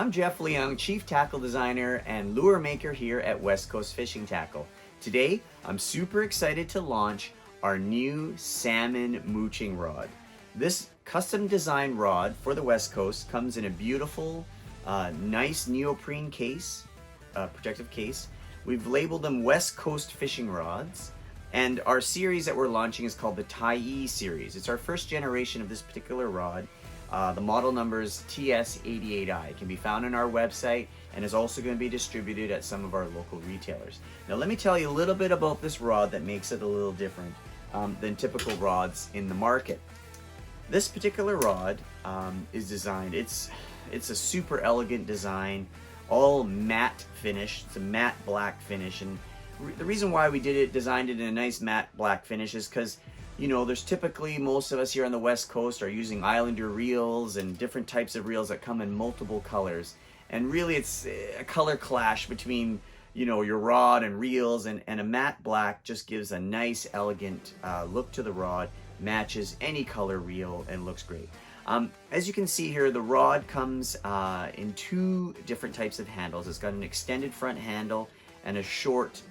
I'm Jeff Leung, Chief Tackle Designer and Lure Maker here at Westcoast Fishing Tackle. Today, I'm super excited to launch our new salmon mooching rod. This custom designed rod for the West Coast comes in a beautiful, nice neoprene case, protective case. We've labeled them West Coast fishing rods. And our series that we're launching is called the Tyee series. It's our first generation of this particular rod. The model number is TS88I. It can be found on our website and is also going to be distributed at some of our local retailers. Now let me tell you a little bit about this rod that makes it a little different than typical rods in the market. This particular rod is designed, it's a super elegant design, all matte finish. It's a matte black finish, and the reason why we designed it in a nice matte black finish is because, you know, there's typically, most of us here on the West Coast are using Islander reels and different types of reels that come in multiple colors. And really it's a color clash between, you know, your rod and reels, and a matte black just gives a nice elegant look to the rod, matches any color reel, and looks great. As you can see here, the rod comes in two different types of handles. It's got an extended front handle and a short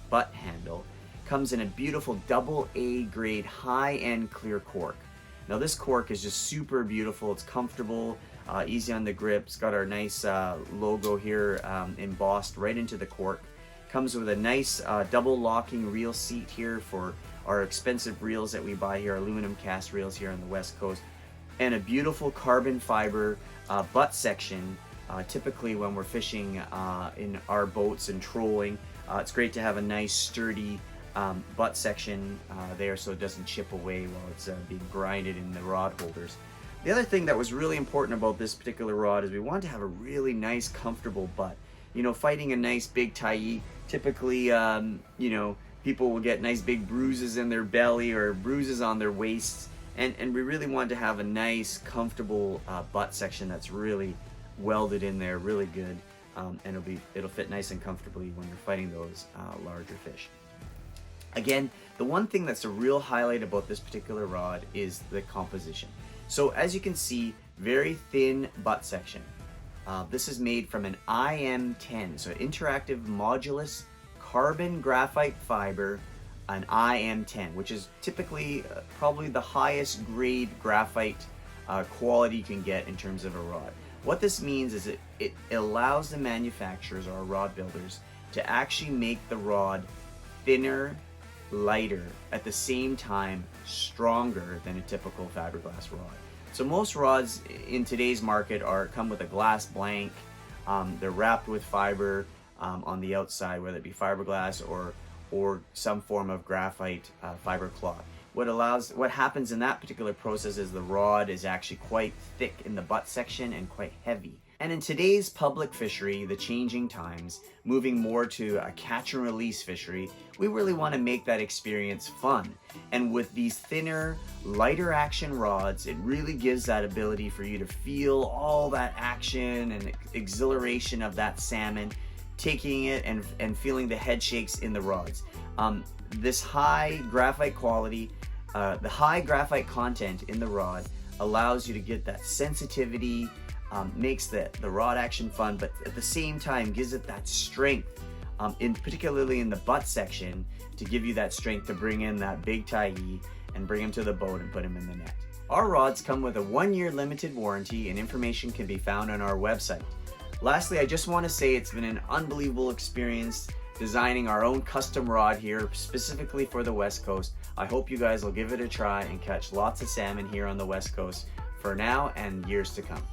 butt handle. Comes in a beautiful double A grade high-end clear cork. Now this cork is just super beautiful. It's comfortable, easy on the grip. It's got our nice logo here embossed right into the cork. Comes with a nice double locking reel seat here for our expensive reels that we buy here, aluminum cast reels here on the West Coast. And a beautiful carbon fiber butt section. Typically when we're fishing in our boats and trolling, it's great to have a nice sturdy butt section there so it doesn't chip away while it's being grinded in the rod holders. The other thing that was really important about this particular rod is we wanted to have a really nice comfortable butt. You know, fighting a nice big Tyee, typically you know, people will get nice big bruises in their belly or bruises on their waists, and we really wanted to have a nice comfortable butt section that's really welded in there, really good, and it'll fit nice and comfortably when you're fighting those larger fish. Again, the one thing that's a real highlight about this particular rod is the composition. So as you can see, very thin butt section. This is made from an IM10, so interactive modulus carbon graphite fiber, an IM10, which is typically probably the highest grade graphite quality you can get in terms of a rod. What this means is it allows the manufacturers or rod builders to actually make the rod thinner, lighter, at the same time stronger than a typical fiberglass rod. So most rods in today's market come with a glass blank. They're wrapped with fiber on the outside, whether it be fiberglass or some form of graphite fiber cloth. What happens in that particular process is the rod is actually quite thick in the butt section and quite heavy. And in today's public fishery, the changing times, moving more to a catch and release fishery, we really want to make that experience fun. And with these thinner, lighter action rods, it really gives that ability for you to feel all that action and exhilaration of that salmon, taking it and feeling the head shakes in the rods. This high graphite quality, the high graphite content in the rod allows you to get that sensitivity, makes the rod action fun, but at the same time gives it that strength, particularly in the butt section, to give you that strength to bring in that big Tyee and bring him to the boat and put him in the net. Our rods come with a 1-year limited warranty, and information can be found on our website. Lastly, I just want to say it's been an unbelievable experience designing our own custom rod here specifically for the West Coast. I hope you guys will give it a try and catch lots of salmon here on the West Coast for now and years to come.